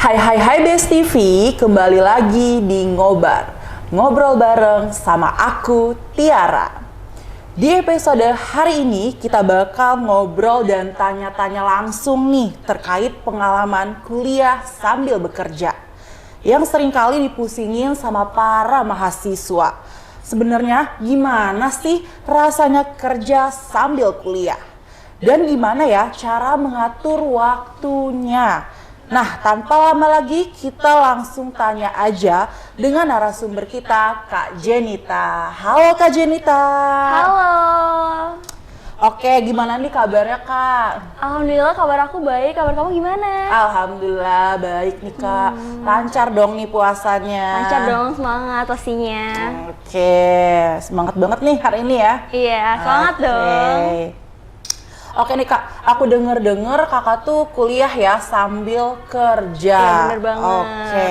Hai Best TV, kembali lagi di Ngobar. Ngobrol bareng sama aku, Tiara. Di episode hari ini kita bakal ngobrol dan tanya-tanya langsung nih terkait pengalaman kuliah sambil bekerja yang seringkali dipusingin sama para mahasiswa. Sebenarnya gimana sih rasanya kerja sambil kuliah? Dan gimana ya cara mengatur waktunya? Nah, tanpa lama lagi kita langsung tanya aja dengan narasumber kita, Kak Jenita. Halo Kak Jenita. Halo. Oke, gimana nih kabarnya Kak? Alhamdulillah kabar aku baik, kabar kamu gimana? Alhamdulillah baik nih Kak. Lancar dong nih puasanya. Lancar dong, semangat pastinya. Oke, semangat banget nih hari ini ya. Iya, semangat dong. Oke nih Kak, aku denger Kakak tuh kuliah ya sambil kerja. Iya, bener banget. Oke,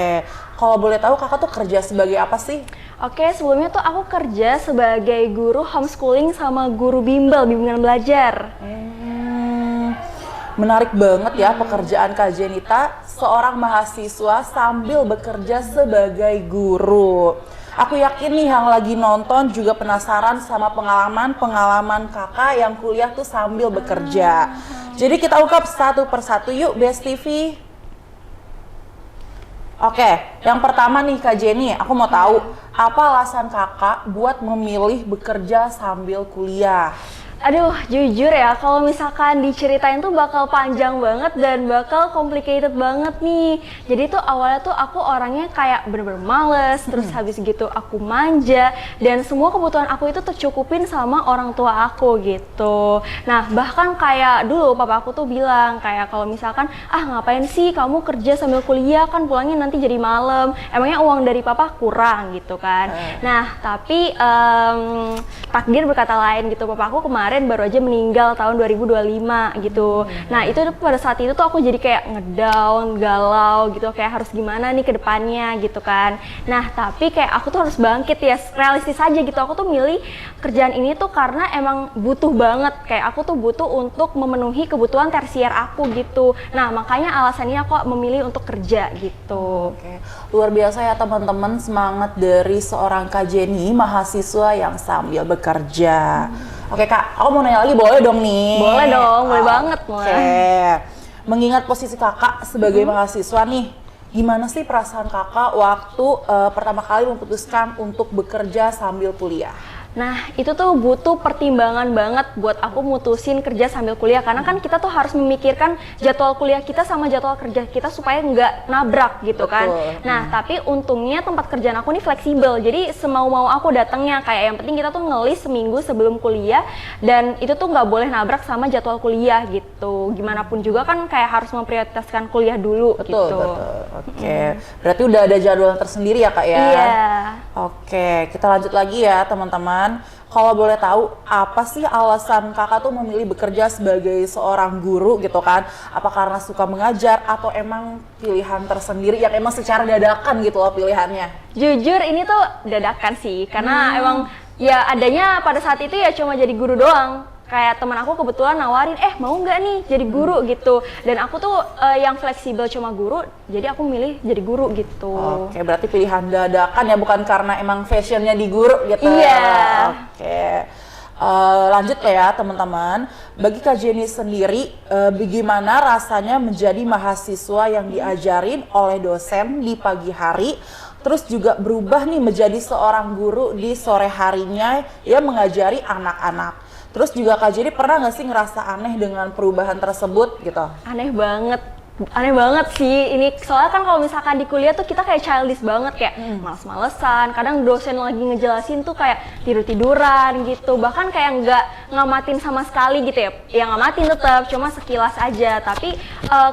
kalau boleh tahu Kakak tuh kerja sebagai apa sih? Oke, sebelumnya tuh aku kerja sebagai guru homeschooling sama guru bimbingan belajar. Menarik banget ya pekerjaan Kak Jenita, seorang mahasiswa sambil bekerja sebagai guru. Aku yakin nih yang lagi nonton juga penasaran sama pengalaman Kakak yang kuliah tuh sambil bekerja. Jadi kita ungkap satu persatu yuk Best TV. Oke, yang pertama nih Kak Jenny, aku mau tahu apa alasan Kakak buat memilih bekerja sambil kuliah? Aduh, jujur ya, kalau misalkan diceritain tuh bakal panjang banget dan bakal complicated banget nih. Jadi tuh awalnya tuh aku orangnya kayak bener-bener males, terus habis gitu aku manja, dan semua kebutuhan aku itu tercukupin sama orang tua aku gitu. Nah, bahkan kayak dulu papa aku tuh bilang kayak kalau misalkan, ngapain sih kamu kerja sambil kuliah, kan pulangnya nanti jadi malam, emangnya uang dari papa kurang gitu kan. Nah, tapi takdir berkata lain gitu, papa aku kemarin baru aja meninggal tahun 2025 gitu. Nah itu pada saat itu tuh aku jadi kayak ngedown, galau gitu, kayak harus gimana nih ke depannya gitu kan. Nah tapi kayak aku tuh harus bangkit ya, realistis aja gitu. Aku tuh milih kerjaan ini tuh karena emang butuh banget, kayak aku tuh butuh untuk memenuhi kebutuhan tersier aku gitu. Nah makanya alasannya aku memilih untuk kerja gitu. Oke, luar biasa ya teman-teman, semangat dari seorang Kak Jenny, mahasiswa yang sambil bekerja. Oke Kak, aku mau nanya lagi boleh dong nih? Boleh dong, boleh banget. Oke, mengingat posisi Kakak sebagai mahasiswa nih, gimana sih perasaan Kakak waktu pertama kali memutuskan untuk bekerja sambil kuliah? Nah itu tuh butuh pertimbangan banget buat aku mutusin kerja sambil kuliah, karena kan kita tuh harus memikirkan jadwal kuliah kita sama jadwal kerja kita supaya nggak nabrak gitu kan. Nah tapi untungnya tempat kerjaan aku nih fleksibel, jadi semau-mau aku datangnya, kayak yang penting kita tuh ngelis seminggu sebelum kuliah dan itu tuh nggak boleh nabrak sama jadwal kuliah gitu. Gimana pun juga kan kayak harus memprioritaskan kuliah dulu gitu. Betul. Oke, berarti udah ada jadwal tersendiri ya Kak ya? Iya. Oke, kita lanjut lagi ya teman-teman. Kalau boleh tahu, apa sih alasan Kakak tuh memilih bekerja sebagai seorang guru gitu kan? Apa karena suka mengajar atau emang pilihan tersendiri yang emang secara dadakan gitu loh pilihannya? Jujur ini tuh dadakan sih, karena emang ya adanya pada saat itu ya cuma jadi guru doang. Kayak teman aku kebetulan nawarin, mau nggak nih jadi guru gitu. Dan aku tuh yang fleksibel cuma guru, jadi aku milih jadi guru gitu. Oke, berarti pilihan dadakan ya, bukan karena emang fashionnya di guru gitu. Iya. Oke. Lanjut ya teman-teman. Bagi Kak Jenny sendiri, bagaimana rasanya menjadi mahasiswa yang diajarin oleh dosen di pagi hari, terus juga berubah nih menjadi seorang guru di sore harinya yang mengajari anak-anak. Terus juga Kak Jenny pernah nggak sih ngerasa aneh dengan perubahan tersebut gitu? Aneh banget sih ini, soalnya kan kalau misalkan di kuliah tuh kita kayak childish banget, kayak males-malesan, kadang dosen lagi ngejelasin tuh kayak tidur-tiduran gitu, bahkan kayak nggak ngamatin sama sekali gitu ya ngamatin tetap, cuma sekilas aja, tapi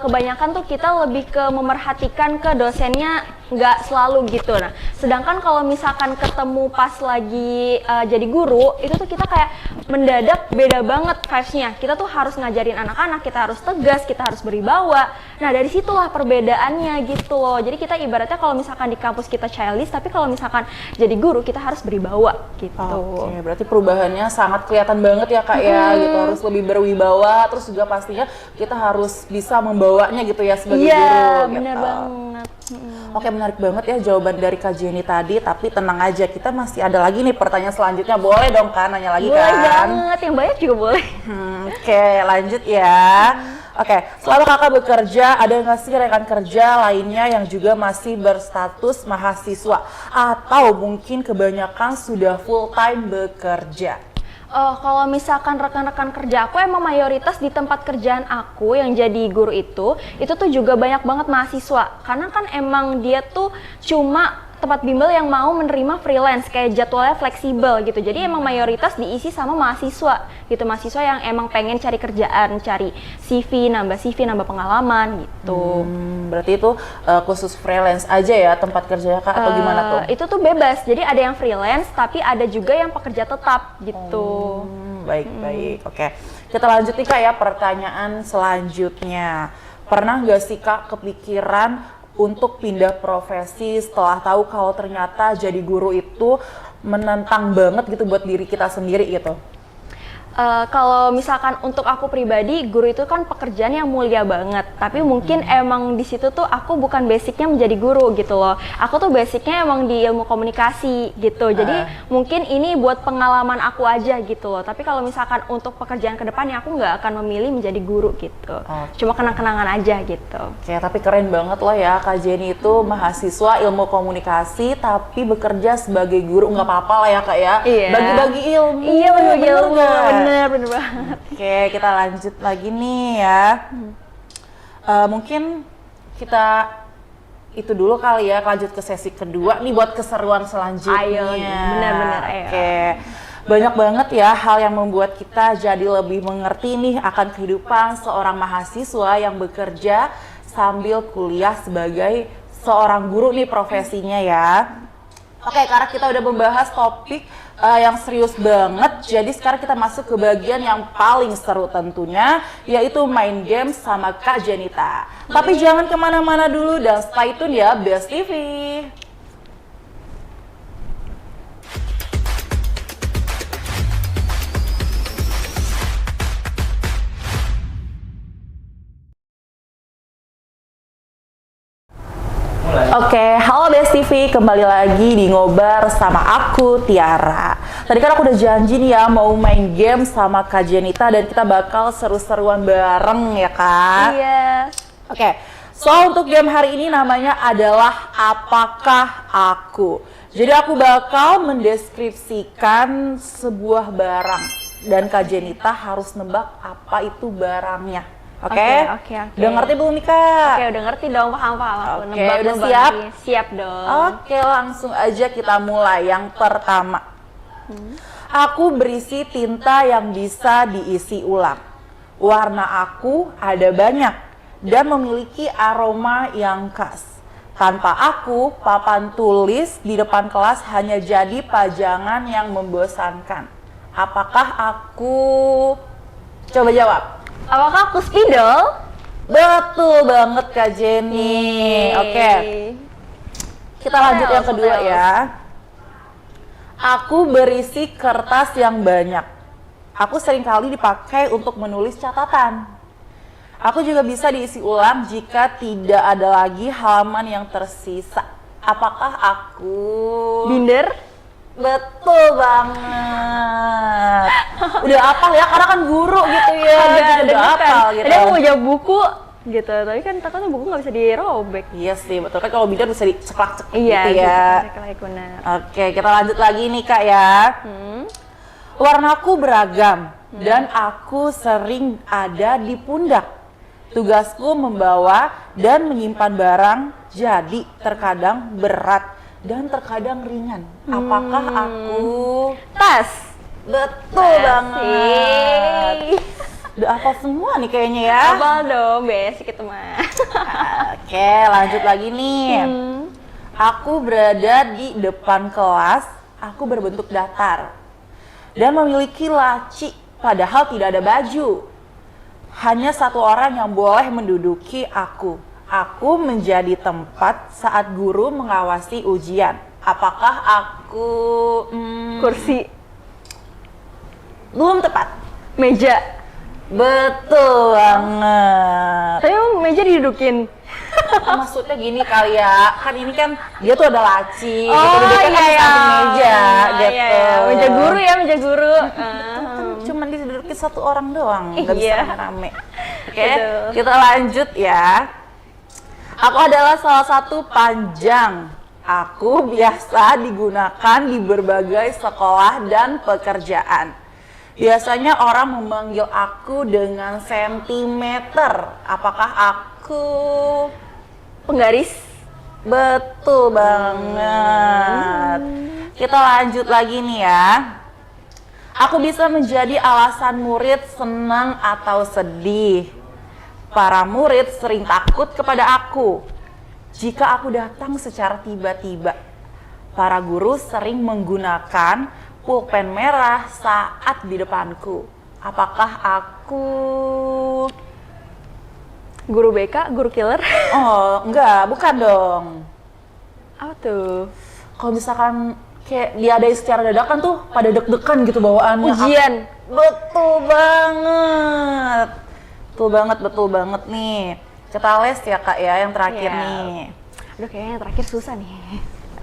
kebanyakan tuh kita lebih ke memerhatikan ke dosennya, nggak selalu gitu. Nah sedangkan kalau misalkan ketemu pas lagi jadi guru, itu tuh kita kayak mendadak beda banget vibes-nya, kita tuh harus ngajarin anak-anak, kita harus tegas, kita harus beribawa. Nah dari situlah perbedaannya gitu loh. Jadi kita ibaratnya kalau misalkan di kampus kita childish, tapi kalau misalkan jadi guru kita harus beribawa gitu. Oke, berarti perubahannya sangat kelihatan banget banget ya Kak ya, gitu harus lebih berwibawa, terus juga pastinya kita harus bisa membawanya gitu ya sebagai guru. Iya, Gitu. bener banget. Oke, menarik banget ya jawaban dari Kak Jenny tadi, tapi tenang aja, kita masih ada lagi nih pertanyaan selanjutnya. Boleh dong kan, nanya lagi Boleh kan? banget, yang banyak juga boleh. Oke, lanjut ya. Oke, selama kakak bekerja, ada nggak sih rekan kerja lainnya yang juga masih berstatus mahasiswa? Atau mungkin kebanyakan sudah full time bekerja? Kalau misalkan rekan-rekan kerja aku emang mayoritas di tempat kerjaan aku yang jadi guru itu tuh juga banyak banget mahasiswa. Karena kan emang dia tuh cuma tempat bimbel yang mau menerima freelance, kayak jadwalnya fleksibel gitu. Jadi emang mayoritas diisi sama mahasiswa gitu, mahasiswa yang emang pengen cari kerjaan, cari CV, nambah pengalaman gitu. Berarti itu khusus freelance aja ya tempat kerjanya Kak, atau gimana tuh? Itu tuh bebas, jadi ada yang freelance tapi ada juga yang pekerja tetap gitu. Baik. Oke, kita lanjut nih Kak ya, pertanyaan selanjutnya. Pernah nggak sih Kak kepikiran untuk pindah profesi setelah tahu kalau ternyata jadi guru itu menantang banget gitu buat diri kita sendiri gitu? Kalau misalkan untuk aku pribadi, guru itu kan pekerjaan yang mulia banget. Tapi mungkin emang di situ tuh aku bukan basicnya menjadi guru gitu loh. Aku tuh basicnya emang di ilmu komunikasi gitu. Jadi mungkin ini buat pengalaman aku aja gitu loh. Tapi kalau misalkan untuk pekerjaan kedepannya aku nggak akan memilih menjadi guru gitu. Cuma kenang-kenangan aja gitu. Oke, tapi keren banget loh ya Kak Jenny itu mahasiswa ilmu komunikasi tapi bekerja sebagai guru. Nggak apa-apa lah ya Kak ya. Iya. Bagi-bagi ilmu. Iya, bagi-bagi bener ilmu. nggak? Bener banget. Oke, kita lanjut lagi nih ya. Mungkin kita itu dulu kali ya, lanjut ke sesi kedua nih buat keseruan selanjutnya. Ayo, bener-bener ayo. Oke, banyak banget ya hal yang membuat kita jadi lebih mengerti nih akan kehidupan seorang mahasiswa yang bekerja sambil kuliah sebagai seorang guru nih profesinya ya. Oke, karena kita udah membahas topik yang serius banget, jadi sekarang kita masuk ke bagian yang paling seru tentunya, yaitu main game sama Kak Jenita. Tapi jangan kemana-mana dulu dan stay tune ya, Best TV. Oke, halo Best TV, kembali lagi di Ngobar sama aku Tiara. Tadi kan aku udah janji nih ya mau main game sama Kak Jenita dan kita bakal seru-seruan bareng ya Kak? Iya. Oke, so untuk game hari ini namanya adalah Apakah Aku. Jadi aku bakal mendeskripsikan sebuah barang dan Kak Jenita harus nebak apa itu barangnya. Oke. Udah ngerti belum nih Kak? Oke, udah ngerti dong, paham aku. Oke, udah siap? Siap dong. Oke, langsung aja kita mulai. Yang pertama, aku berisi tinta yang bisa diisi ulang. Warna aku ada banyak dan memiliki aroma yang khas. Tanpa aku, papan tulis di depan kelas hanya jadi pajangan yang membosankan. Apakah aku? Coba jawab. Apakah aku spidol? Betul banget Kak Jenny. Oke. Kita lanjut yang kedua ya. Aku berisi kertas yang banyak. Aku seringkali dipakai untuk menulis catatan. Aku juga bisa diisi ulang jika tidak ada lagi halaman yang tersisa. Apakah aku? Binder? Betul banget. Udah hafal ya, karena kan guru gitu ya. Jadi udah hafal gitu. Tadi aku mau jawab buku gitu, tapi kan takutnya buku nggak bisa dirobek. Iya sih, betul kan kalau binder bisa diceklak-ceklak Iya, gitu ya. benar. Oke, kita lanjut lagi nih Kak ya. Warnaku beragam dan aku sering ada di pundak. Tugasku membawa dan menyimpan barang, jadi terkadang berat dan terkadang ringan. Apakah aku? Tas. Betul banget. Udah hafal semua nih kayaknya ya. Hafal dong, basic itu mah. Oke, lanjut lagi nih. Aku berada di depan kelas, aku berbentuk datar dan memiliki laci, padahal tidak ada baju. Hanya satu orang yang boleh menduduki aku. Aku menjadi tempat saat guru mengawasi ujian. Apakah aku? Kursi. Belum tepat. Meja. Betul banget. Tapi emang meja didudukin. Maksudnya gini kali ya, kan ini kan dia tuh ada laci, Oh, gitu, duduknya kan iya, di samping meja, gitu. Iya. Meja guru ya, meja guru. Kan cuma didudukin satu orang doang, nggak bisa Iya. rame. Oke, Betul. kita lanjut ya. Aku adalah salah satu panjang. Aku biasa digunakan di berbagai sekolah dan pekerjaan. Biasanya orang memanggil aku dengan sentimeter. Apakah aku? Penggaris. Betul banget. Kita lanjut lagi nih ya. Aku bisa menjadi alasan murid senang atau sedih. Para murid sering takut kepada aku jika aku datang secara tiba-tiba. Para guru sering menggunakan pulpen merah saat di depanku. Apakah aku? Guru BK, guru killer. Oh, enggak, bukan dong. Apa tuh? Kalau misalkan kayak diadain secara dadakan tuh pada deg-degan gitu bawaannya. Ujian. Betul banget. Betul banget nih. Kita les ya Kak ya yang terakhir Iya. nih. Aduh, kayaknya yang terakhir susah nih.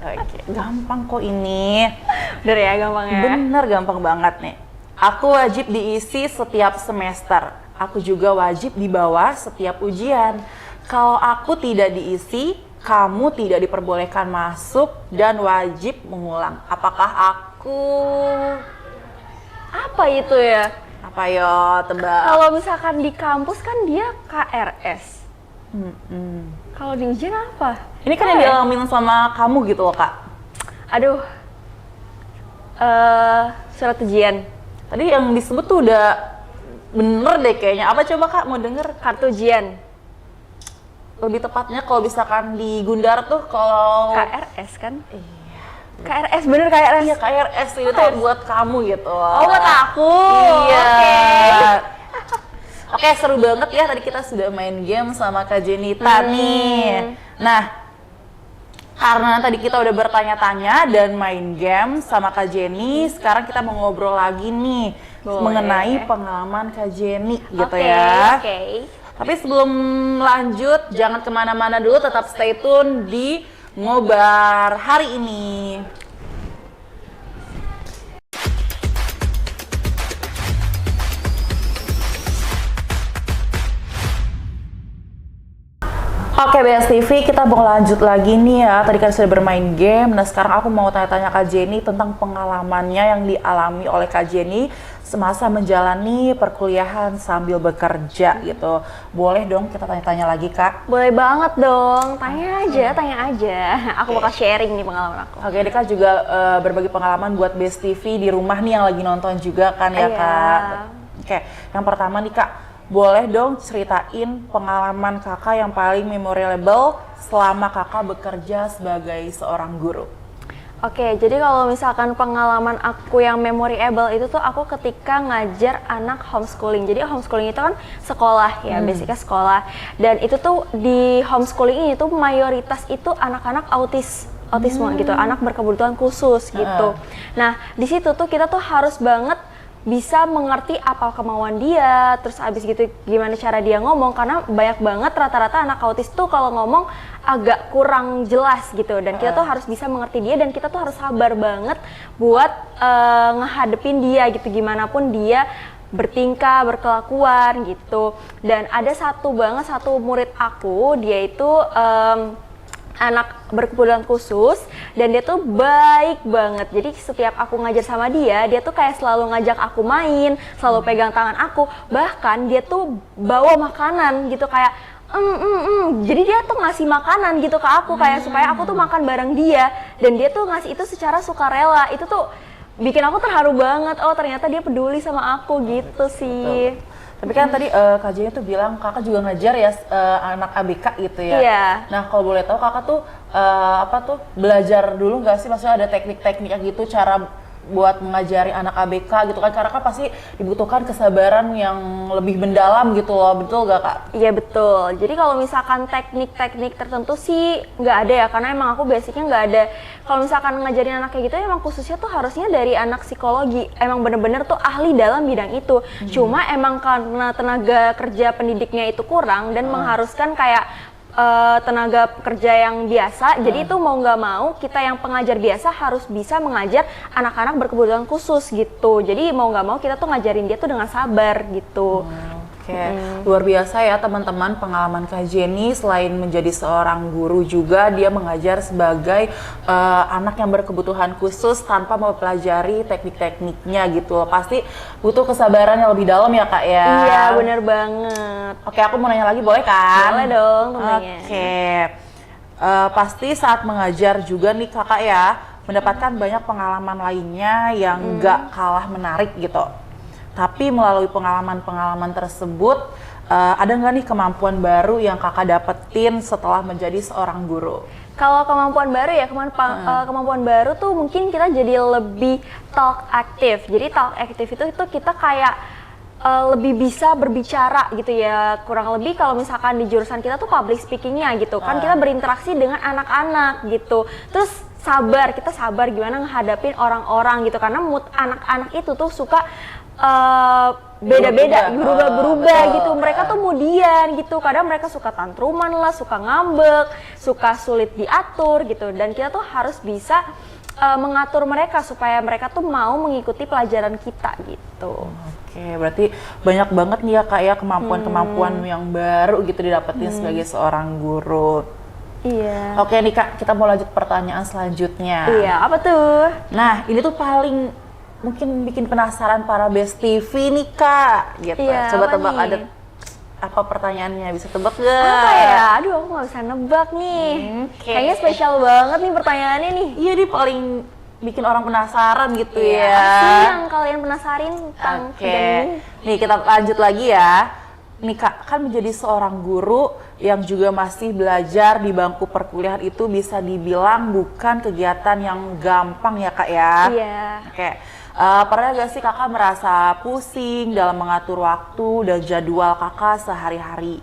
Oke, gampang kok ini. Bener ya, gampang ya. Bener gampang banget nih. Aku wajib diisi setiap semester. Aku juga wajib dibawa setiap ujian. Kalau aku tidak diisi, kamu tidak diperbolehkan masuk dan wajib mengulang. Apakah aku? Apa itu ya? Apa yo, tebak? Kalau misalkan di kampus kan dia KRS. Kalau di ujian apa? Ini kan yang dialamin sama kamu gitu loh Kak. Aduh. Surat ujian. Tadi yang disebut tuh udah bener deh kayaknya. Apa coba Kak mau denger? Kartu ujian. Lebih tepatnya kalau misalkan di Gundar tuh kalau KRS kan? Iya. KRS, bener KRS. Iya KRS itu tuh buat kamu gitu. Oh, buat aku. Iya. Oke. Oke, seru banget ya tadi kita sudah main game sama Kak Jenita nih. Nah, karena tadi kita udah bertanya-tanya dan main game sama Kak Jenny, sekarang kita mau ngobrol lagi nih Boleh. mengenai pengalaman Kak Jenny gitu Oke, ya. Oke. Tapi sebelum lanjut, jangan kemana-mana dulu, tetap stay tune di Ngobar hari ini. Oke BS TV, kita mau lanjut lagi nih ya. Tadi kan sudah bermain game. Nah sekarang aku mau tanya-tanya Kak Jenny tentang pengalamannya yang dialami oleh Kak Jenny semasa menjalani perkuliahan sambil bekerja gitu. Boleh dong kita tanya-tanya lagi Kak? Boleh banget dong. Tanya aja. Aku bakal sharing nih pengalaman aku. Oke, Dika juga berbagi pengalaman buat BS TV di rumah nih yang lagi nonton juga kan ya Iya. Kak? Oke, yang pertama nih Kak, boleh dong ceritain pengalaman kakak yang paling memorable selama kakak bekerja sebagai seorang guru. Oke, jadi kalau misalkan pengalaman aku yang memorable itu tuh aku ketika ngajar anak homeschooling. Jadi homeschooling itu kan sekolah ya, basicnya sekolah. Dan itu tuh di homeschooling ini tuh mayoritas itu anak-anak autisme gitu, anak berkebutuhan khusus gitu. Nah, di situ tuh kita tuh harus banget bisa mengerti apa kemauan dia, terus abis gitu gimana cara dia ngomong, karena banyak banget rata-rata anak autis tuh kalau ngomong agak kurang jelas gitu, dan kita tuh harus bisa mengerti dia, dan kita tuh harus sabar banget buat ngehadepin dia gitu, gimana pun dia bertingkah, berkelakuan gitu. Dan ada satu murid aku, dia itu anak berkebutuhan khusus dan dia tuh baik banget. Jadi setiap aku ngajar sama dia tuh kayak selalu ngajak aku main, selalu pegang tangan aku. Bahkan dia tuh bawa makanan gitu kayak jadi dia tuh ngasih makanan gitu ke aku kayak supaya aku tuh makan bareng dia, dan dia tuh ngasih itu secara sukarela. Itu tuh bikin aku terharu banget. Oh, ternyata dia peduli sama aku gitu sih. Tapi kan tadi Kak Jenny tuh bilang kakak juga ngajar ya anak ABK gitu ya. Iya. Nah kalau boleh tahu kakak tuh belajar dulu nggak sih? Maksudnya ada teknik-tekniknya gitu, cara buat mengajari anak ABK gitu kan, karena kan pasti dibutuhkan kesabaran yang lebih mendalam gitu loh, betul gak Kak? Iya betul. Jadi kalau misalkan teknik-teknik tertentu sih nggak ada ya, karena emang aku basicnya nggak ada. Kalau misalkan ngajarin anak kayak gitu emang khususnya tuh harusnya dari anak psikologi, emang bener-bener tuh ahli dalam bidang itu. Cuma emang karena tenaga kerja pendidiknya itu kurang dan mengharuskan kayak tenaga kerja yang biasa, jadi itu mau nggak mau kita yang pengajar biasa harus bisa mengajar anak-anak berkebutuhan khusus gitu. Jadi mau nggak mau kita tuh ngajarin dia tuh dengan sabar gitu. Oke, luar biasa ya teman-teman pengalaman Kak Jenny. Selain menjadi seorang guru juga dia mengajar sebagai anak yang berkebutuhan khusus tanpa mempelajari teknik-tekniknya gitu loh. Pasti butuh kesabaran yang lebih dalam ya Kak ya. Iya bener banget. Oke, aku mau nanya lagi boleh kan? Boleh dong tentunya. Oke, pasti saat mengajar juga nih kakak ya mendapatkan banyak pengalaman lainnya yang nggak kalah menarik gitu. Tapi melalui pengalaman-pengalaman tersebut, ada nggak nih kemampuan baru yang kakak dapetin setelah menjadi seorang guru? Kalau kemampuan baru ya, kemampuan baru tuh mungkin kita jadi lebih talk aktif. Jadi talk aktif itu kita kayak lebih bisa berbicara gitu ya. Kurang lebih kalau misalkan di jurusan kita tuh public speakingnya gitu kan, kita berinteraksi dengan anak-anak gitu. Terus kita sabar gimana ngadapin orang-orang gitu, karena mood anak-anak itu tuh suka beda-beda, berubah-berubah gitu. Mereka tuh kemudian gitu, kadang mereka suka tantruman lah, suka ngambek, suka sulit diatur gitu. Dan kita tuh harus bisa mengatur mereka supaya mereka tuh mau mengikuti pelajaran kita gitu. Oke, berarti banyak banget nih ya Kak ya kemampuan-kemampuan yang baru gitu didapetin sebagai seorang guru. Iya. Oke nih Kak, kita mau lanjut pertanyaan selanjutnya. Iya, apa tuh? Nah, ini tuh paling mungkin bikin penasaran para Best TV nih Kak, gitu. Iya, Coba apa tebak nih? ada apa pertanyaannya, bisa tebak gak? Apa ya? Aduh, aku nggak bisa nebak nih. Oke. Kayaknya spesial banget nih pertanyaannya nih. Iya, dia paling bikin orang penasaran gitu Apa ya. sih yang kalian penasarin tentang Oke, kerjaan ini? nih kita lanjut lagi ya. Nih Kak, kan menjadi seorang guru yang juga masih belajar di bangku perkuliahan itu bisa dibilang bukan kegiatan yang gampang ya Kak ya. Iya. Oke, pernah gak sih kakak merasa pusing dalam mengatur waktu dan jadwal kakak sehari-hari?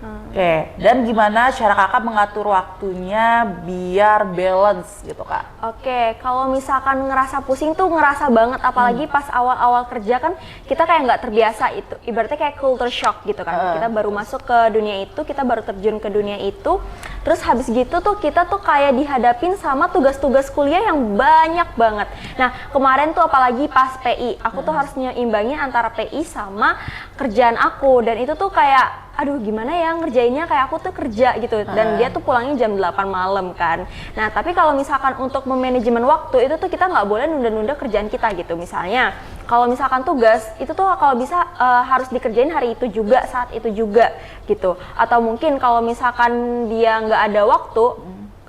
Oke, dan gimana cara kakak mengatur waktunya biar balance gitu Kak? Oke, kalau misalkan ngerasa pusing tuh ngerasa banget, apalagi pas awal-awal kerja kan kita kayak nggak terbiasa itu. Ibaratnya kayak culture shock gitu kan. Kita baru masuk ke dunia itu, kita baru terjun ke dunia itu. Terus habis gitu tuh kita tuh kayak dihadapin sama tugas-tugas kuliah yang banyak banget. Nah, kemarin tuh apalagi pas PI, aku tuh harus nyimbangin antara PI sama kerjaan aku. Dan itu tuh kayak aduh gimana ya ngerjainnya, kayak aku tuh kerja gitu dan dia tuh pulangnya jam 8 malam kan. Nah tapi kalau misalkan untuk memanajemen waktu itu tuh kita nggak boleh nunda-nunda kerjaan kita gitu. Misalnya kalau misalkan tugas itu tuh kalau bisa harus dikerjain hari itu juga, saat itu juga gitu. Atau mungkin kalau misalkan dia nggak ada waktu,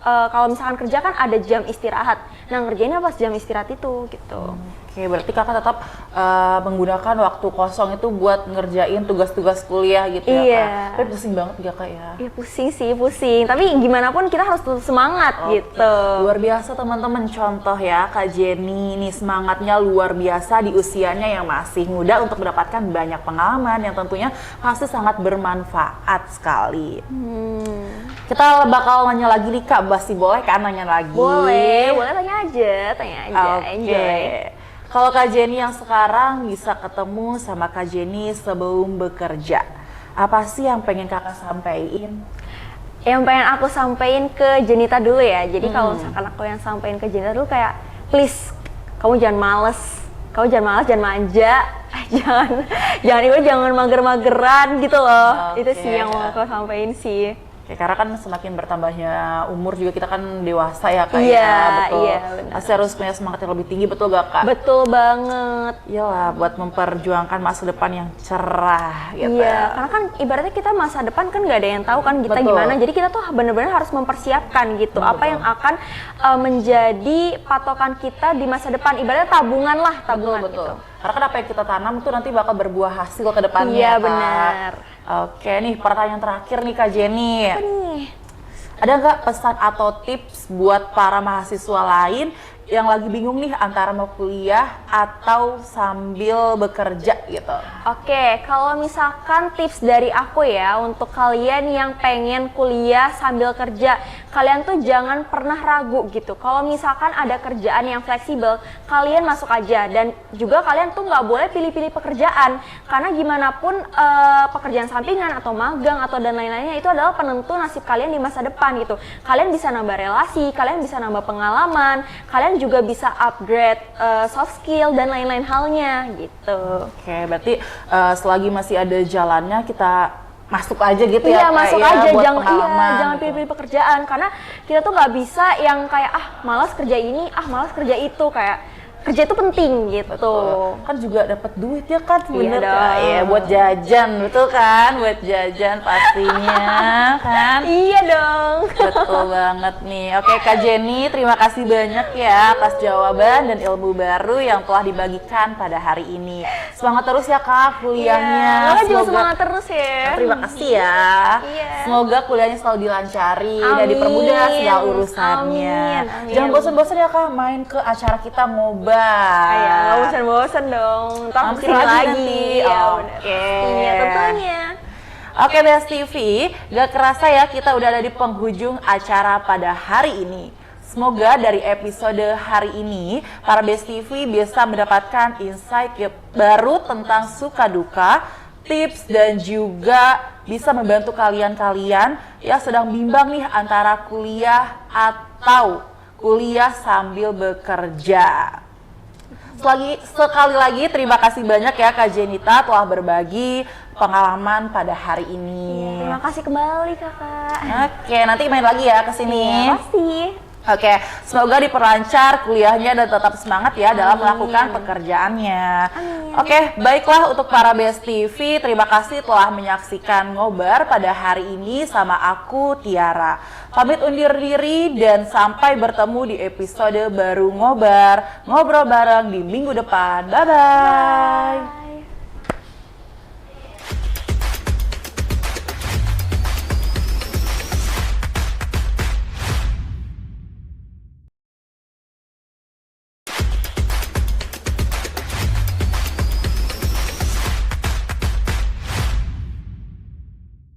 kalau misalkan kerja kan ada jam istirahat. Nah ngerjainnya pas jam istirahat itu gitu. Oke, berarti kakak tetap menggunakan waktu kosong itu buat ngerjain tugas-tugas kuliah gitu ya Iya. Kak? Tapi pusing banget gak Kak ya? Iya pusing sih, pusing. Tapi gimana pun kita harus tetap semangat gitu. Luar biasa teman-teman, contoh ya Kak Jenny, ini semangatnya luar biasa di usianya yang masih muda untuk mendapatkan banyak pengalaman yang tentunya pasti sangat bermanfaat sekali. Kita bakal nanya lagi nih Kak, masih boleh kan nanya lagi? Boleh tanya aja, Oke. enjoy. Kalau Kak Jenny yang sekarang bisa ketemu sama Kak Jenny sebelum bekerja, apa sih yang pengen kakak sampaikan? Yang pengen aku sampaikan ke Jenita dulu ya. Jadi kalau misalkan aku yang sampaikan ke Jenita dulu kayak, please, kamu jangan males, jangan manja, jangan mager-mageran gitu loh. Itu sih yang mau aku sampaikan sih. Ya, karena kan semakin bertambahnya umur juga kita kan dewasa ya Kak Iya, ya, betul. iya, benar. Pasti harus punya semangat yang lebih tinggi, betul gak Kak? Betul banget. Iyalah, buat memperjuangkan masa depan yang cerah gitu. Iya, karena kan ibaratnya kita masa depan kan nggak ada yang tahu kan kita Betul. gimana. Jadi kita tuh benar-benar harus mempersiapkan gitu apa yang akan menjadi patokan kita di masa depan. Ibaratnya tabungan lah, tabungan Betul. gitu. Karena kan apa yang kita tanam itu nanti bakal berbuah hasil ke depannya. Iya, Kak. benar. Oke, nih pertanyaan terakhir nih Kak Jenny. Apa nih? Ada nggak pesan atau tips buat para mahasiswa lain yang lagi bingung nih antara mau kuliah atau sambil bekerja gitu? Oke, kalau misalkan tips dari aku ya untuk kalian yang pengen kuliah sambil kerja, kalian tuh jangan pernah ragu gitu. Kalau misalkan ada kerjaan yang fleksibel, kalian masuk aja, dan juga kalian tuh nggak boleh pilih-pilih pekerjaan, karena gimana pun pekerjaan sampingan atau magang atau dan lain-lainnya itu adalah penentu nasib kalian di masa depan gitu. Kalian bisa nambah relasi, kalian bisa nambah pengalaman, kalian juga bisa upgrade soft skill dan lain-lain halnya gitu. Oke, berarti selagi masih ada jalannya kita masuk aja gitu ya. Iya, masuk ya, aja, buat jangan pengalaman jangan gitu. pilih-pilih pekerjaan, karena kita tuh nggak bisa yang kayak malas kerja ini, malas kerja itu, kayak kerja itu penting gitu. Betul. Kan juga dapat duit ya kan, bener dong. kan? Iya, buat jajan, betul kan? Buat jajan pastinya kan? Iya dong. Betul banget nih. Oke Kak Jenny, terima kasih banyak ya atas jawaban dan ilmu baru yang telah dibagikan pada hari ini. Semangat terus ya Kak kuliahnya. Kakak juga semangat terus ya. Terima kasih ya. Iya. Semoga kuliahnya selalu dilancarin dan Amin. dipermudah segala urusannya. Amin. Amin. Jangan bosan-bosan ya Kak main ke acara kita ngobar. Iya, nggak bosan-bosan dong. Ntar Mampir kesini lagi lagi. nanti. Ya, Oke. Iya, tentunya. Oke Best TV, gak kerasa ya kita udah ada di penghujung acara pada hari ini. Semoga dari episode hari ini, para Best TV bisa mendapatkan insight baru tentang suka duka, tips, dan juga bisa membantu kalian-kalian yang sedang bimbang nih antara kuliah atau kuliah sambil bekerja. Sekali lagi terima kasih banyak ya Kak Jenita telah berbagi pengalaman pada hari ini. Terima kasih kembali Kakak. Oke, nanti main lagi ya ke sini. Iya, pasti. Oke, semoga diperlancar kuliahnya dan tetap semangat ya dalam melakukan pekerjaannya. Oke, baiklah untuk para Best TV, terima kasih telah menyaksikan Ngobar pada hari ini sama aku Tiara. Pamit undur diri dan sampai bertemu di episode baru Ngobar, ngobrol bareng di minggu depan. Bye-bye.